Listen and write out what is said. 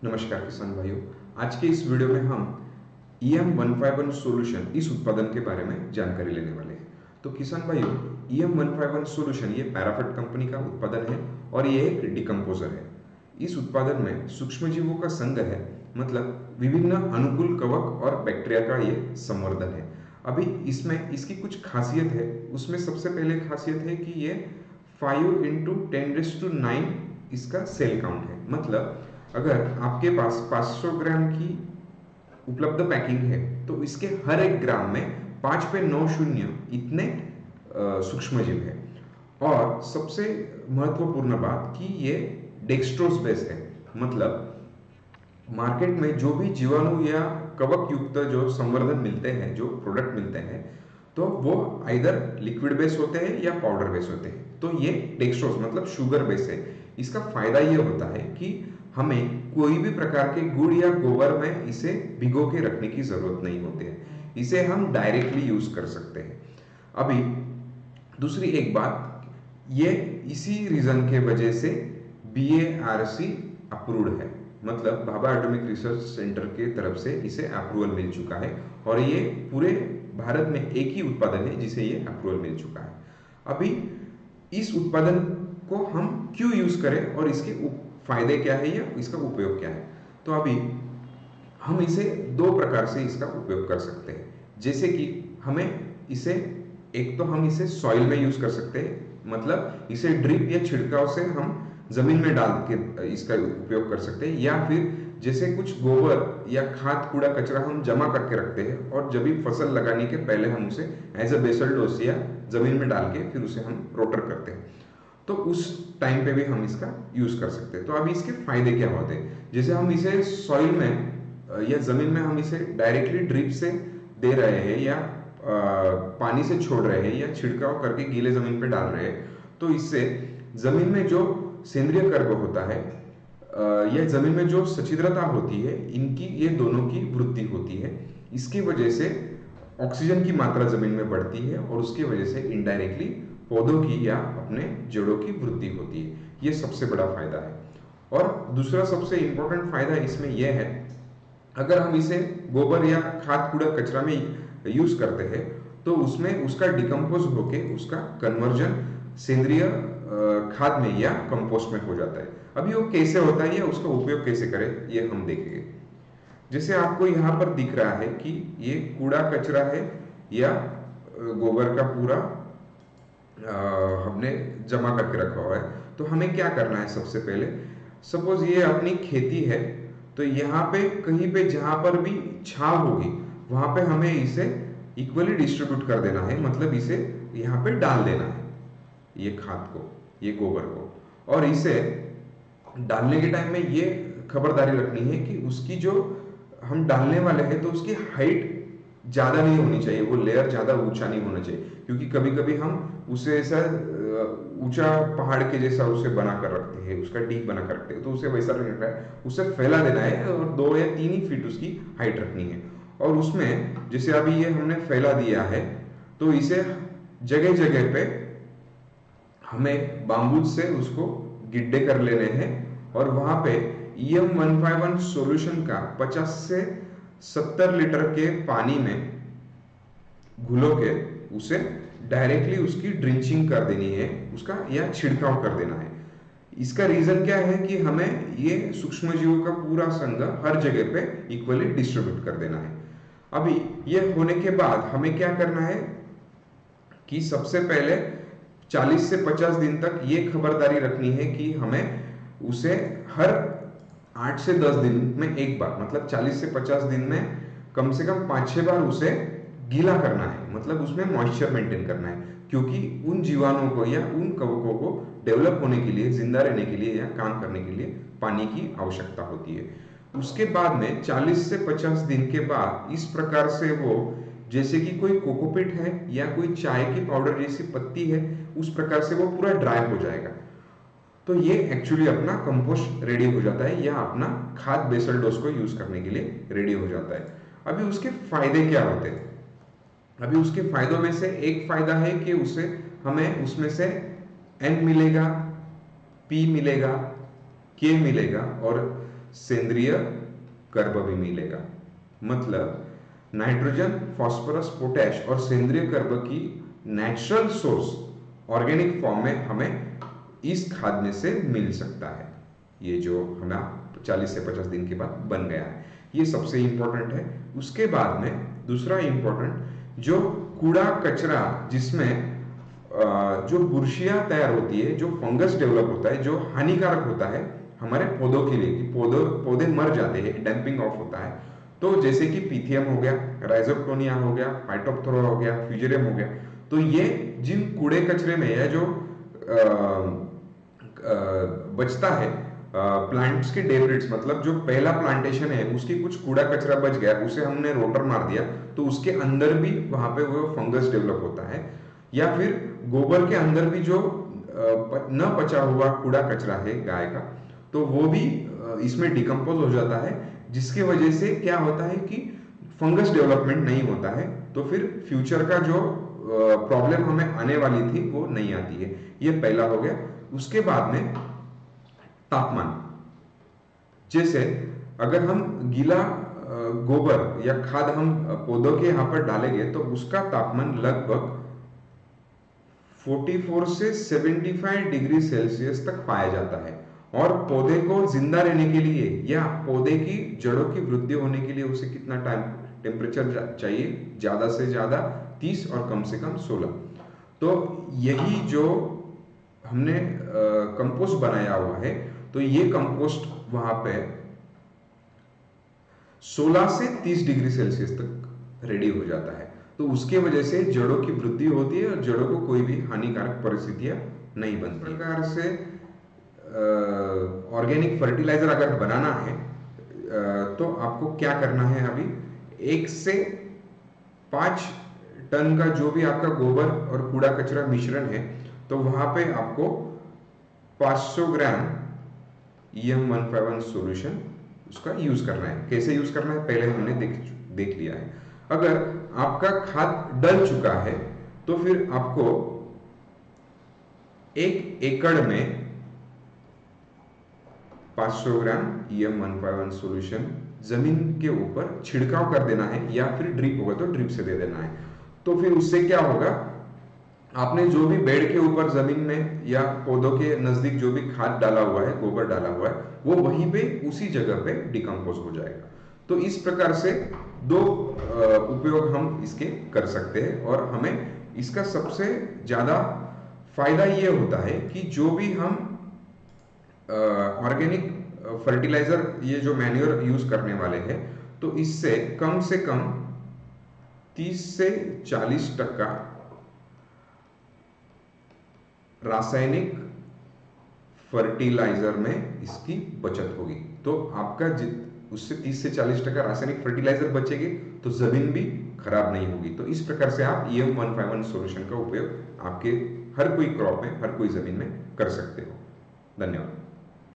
नमस्कार किसान भाइयों। आज के इस वीडियो में हम EM151 सॉल्यूशन इस उत्पादन के बारे में जानकारी लेने वाले हैं। तो किसान भाइयों, EM151 सॉल्यूशन ये पैराफिट कंपनी का उत्पादन है और ये एक डिकम्पोजर है। इस उत्पादन में सूक्ष्मजीवों का संघ है, मतलब विभिन्न अनुकूल कवक और बैक्टीरिया का ये संवर्धन है। अभी इसमें इसकी कुछ खासियत है। उसमें सबसे पहले खासियत है कि ये 5 × 10⁹ इसका सेल काउंट है। मतलब अगर आपके पास 500 ग्राम की उपलब्ध पैकिंग है तो इसके हर एक ग्राम में 5 पे 9 शून्य इतने सूक्ष्मजीव है। और सबसे महत्वपूर्ण बात कि ये डेक्स्ट्रोज बेस है। मतलब मार्केट में जो भी जीवाणु या कवक युक्त जो संवर्धन मिलते हैं, जो प्रोडक्ट मिलते हैं, तो वो आइदर लिक्विड बेस होते हैं या पाउडर बेस होते हैं। तो ये डेक्स्ट्रोज मतलब शुगर बेस है। इसका फायदा ये होता है कि हमें कोई भी प्रकार के गुड़ या गोबर में इसे भिगो के रखने की जरूरत नहीं होती है। इसे हम डायरेक्टली यूज कर सकते हैं। अभी दूसरी एक बात, ये इसी रीजन के वजह से BARC अप्रूव्ड है। मतलब भाभा एटॉमिक रिसर्च सेंटर के तरफ से इसे अप्रूवल मिल चुका है और ये पूरे भारत में एक ही उत्पादन है जिसे ये अप्रूवल मिल चुका है। अभी इस उत्पादन को हम क्यों यूज करें और इसके फायदे क्या है या इसका उपयोग क्या है। तो अभी हम इसे दो प्रकार से इसका उपयोग कर सकते हैं। जैसे कि हमें इसे एक तो हम इसे सॉइल में यूज कर सकते हैं, मतलब इसे ड्रिप या छिड़काव से हम जमीन में डाल के इसका उपयोग कर सकते हैं, या फिर जैसे कुछ गोबर या खाद कूड़ा कचरा हम जमा करके रखते हैं और जब भी फसल लगाने के पहले हम उसे एज अ बेसल डोज या जमीन में डाल के फिर उसे हम रोटर करते हैं, तो उस टाइम पे भी हम इसका यूज कर सकते हैं। तो अभी इसके फायदे क्या होते हैं, जैसे हम इसे सॉइल में या जमीन में हम इसे डायरेक्टली ड्रिप से दे रहे हैं या पानी से छोड़ रहे हैं या छिड़काव करके गीले जमीन पे डाल रहे हैं, तो इससे जमीन में जो सेंद्रीय कर्ब होता है या जमीन में जो सच्छिद्रता होती है, इनकी ये दोनों की वृद्धि होती है। इसकी वजह से ऑक्सीजन की मात्रा जमीन में बढ़ती है और उसकी वजह से इनडायरेक्टली पौधों की या अपने जड़ों की वृद्धि होती है। ये सबसे बड़ा फायदा है। और दूसरा सबसे इंपॉर्टेंट फायदा इसमें यह है, अगर हम इसे गोबर या खाद कूड़ा कचरा में यूज करते हैं तो उसमें उसका डिकम्पोज होके उसका कन्वर्जन सेंद्रीय खाद में या कंपोस्ट में हो जाता है। अभी वो कैसे होता है या उसका उपयोग कैसे करें ये हम देखेंगे। जैसे आपको यहाँ पर दिख रहा है कि ये कूड़ा कचरा है या गोबर का पूरा हमने जमा करके रखा हुआ है। तो हमें क्या करना है, सबसे पहले सपोज ये अपनी खेती है, तो यहाँ पे कहीं पे जहां पर भी छाव होगी वहां पे हमें इसे इक्वली डिस्ट्रीब्यूट कर देना है। मतलब इसे यहाँ पे डाल देना है, ये खाद को, ये गोबर को। और इसे डालने के टाइम में ये खबरदारी रखनी है कि उसकी जो हम डालने वाले हैं तो उसकी हाइट ज्यादा नहीं होनी चाहिए, वो लेयर ज्यादा ऊंचा नहीं होना चाहिए, क्योंकि कभी कभी हम उसे ऐसा ऊंचा पहाड़ के जैसा उसे बना कर रखते हैं, उसका डीप बना कर रखते हैं, तो उसे वैसा नहीं रखना है, उसे फैला देना है और 2 या 3 ही फीट उसकी हाइट रखनी है। और उसमें जैसे अभी ये हमने फैला दिया है तो इसे जगह जगह पे हमें बाम्बूज से उसको गिड्ढे कर लेने हैं और वहां पे EM151 सॉल्यूशन का 50 से 70 लीटर के पानी में घुलो के उसे डायरेक्टली उसकी ड्रिंचिंग कर देनी है, उसका या छिड़काव कर देना है। इसका रीजन क्या है कि हमें ये सूक्ष्मजीवों का पूरा संघ हर जगह पे इक्वली डिस्ट्रीब्यूट कर देना है। अभी ये होने के बाद हमें क्या करना है कि सबसे पहले 40 से 50 दिन तक ये खबरदारी रखनी है कि हमें उसे हर 8 से 10 दिन में एक बार, मतलब 40 से 50 दिन में कम से कम 5-6 बार उसे गीला करना है। मतलब उसमें मॉइस्चर मेंटेन करना है, क्योंकि उन जीवाणुओं को या उन कवकों को डेवलप होने के लिए, जिंदा रहने के लिए या काम करने के लिए पानी की आवश्यकता होती है। उसके बाद में 40 से 50 दिन के बाद इस प्रकार से वो, जैसे कि कोई कोकोपीट है या कोई चाय की पाउडर जैसी पत्ती है, उस प्रकार से वो पूरा ड्राई हो जाएगा। तो ये एक्चुअली अपना कंपोस्ट रेडी हो जाता है या अपना खाद बेसल डोज को यूज करने के लिए रेडी हो जाता है। अभी उसके फायदे क्या होते हैं? अभी उसके फायदों में से एक फायदा है कि उसे हमें उसमें से N मिलेगा, P मिलेगा, K मिलेगा और सेंद्रिय कर्ब भी मिलेगा। मतलब नाइट्रोजन, फास्फोरस, पोटैश और सेंद्रिय कर्ब की नेचुरल सोर्स ऑर्गेनिक फॉर्म में हमें इस खाद में से मिल सकता है। ये जो हमें 40 से 50 दिन के बाद बन गया है, ये सबसे इंपॉर्टेंट है। उसके बाद में दूसरा इंपॉर्टेंट, जो कूड़ा कचरा जिसमें जो बुरशियां तैयार होती है, जो फंगस डेवलप होता है, जो हानिकारक होता है हमारे पौधों के लिए, कि पौधे मर जाते हैं, डैम्पिंग ऑफ होता है। तो जैसे कि पीथियम हो गया, राइजोक्टोनिया हो गया, फाइटोप्थोरा हो गया, फ्यूजेरियम हो गया, तो ये जिन कूड़े कचरे में या जो बचता है प्लांट्स के डेब्रिड्स, मतलब जो पहला प्लांटेशन है उसकी कुछ कूड़ा कचरा बच गया, उसे हमने रोटर मार दिया, तो उसके अंदर भी वहां पे वो फंगस डेवलप होता है। या फिर गोबर के अंदर भी जो न पचा हुआ कूड़ा कचरा है गाय का, तो वो भी इसमें डिकम्पोज हो जाता है, जिसकी वजह से क्या होता है कि फंगस डेवलपमेंट नहीं होता है। तो फिर फ्यूचर का जो प्रॉब्लम हमें आने वाली थी वो नहीं आती है। ये पहला हो गया। उसके बाद में तापमान, जैसे अगर हम गीला गोबर या खाद हम पौधों के यहाँ पर डालेंगे तो उसका तापमान लगभग 44 से 75 डिग्री सेल्सियस तक पाया जाता है। और पौधे को जिंदा रहने के लिए या पौधे की जड़ों की वृद्धि होने के लिए उसे कितना टाइम टेम्परेचर चाहिए, ज्यादा से ज्यादा 30 और कम से कम 16। तो यही जो हमने कंपोस्ट बनाया हुआ है, तो ये कंपोस्ट वहां पे 16 से 30 डिग्री सेल्सियस तक रेडी हो जाता है। तो उसके वजह से जड़ों की वृद्धि होती है और जड़ों को कोई भी हानिकारक परिस्थितियां नहीं बनती। प्रकार से ऑर्गेनिक फर्टिलाइजर अगर बनाना है तो आपको क्या करना है, अभी 1 से 5 टन का जो भी आपका गोबर और कूड़ा कचरा मिश्रण है, तो वहां पे आपको 500 ग्राम EM151 सॉल्यूशन उसका यूज करना है। कैसे यूज करना है पहले हमने देख लिया है। अगर आपका खाद डल चुका है तो फिर आपको 1 एकड़ में 500 ग्राम EM151 सॉल्यूशन जमीन के ऊपर छिड़काव कर देना है, या फिर ड्रिप होगा तो ड्रिप से दे देना है। तो फिर उससे क्या होगा, आपने जो भी बेड के ऊपर जमीन में या पौधों के नजदीक जो भी खाद डाला हुआ है, गोबर डाला हुआ है, वो वहीं पे उसी जगह पे डिकम्पोज हो जाएगा। तो इस प्रकार से 2 उपयोग हम इसके कर सकते हैं। और हमें इसका सबसे ज्यादा फायदा ये होता है कि जो भी हम ऑर्गेनिक फर्टिलाइजर, ये जो मैन्योर यूज करने वाले हैं, तो इससे कम से कम 30 से 40% रासायनिक फर्टिलाइजर में इसकी बचत होगी। तो आपका उससे 30 से 40% रासायनिक फर्टिलाइजर बचेगी, तो जमीन भी खराब नहीं होगी। तो इस प्रकार से आप EM151 सॉल्यूशन का उपयोग आपके हर कोई क्रॉप में, हर कोई जमीन में कर सकते हो। धन्यवाद।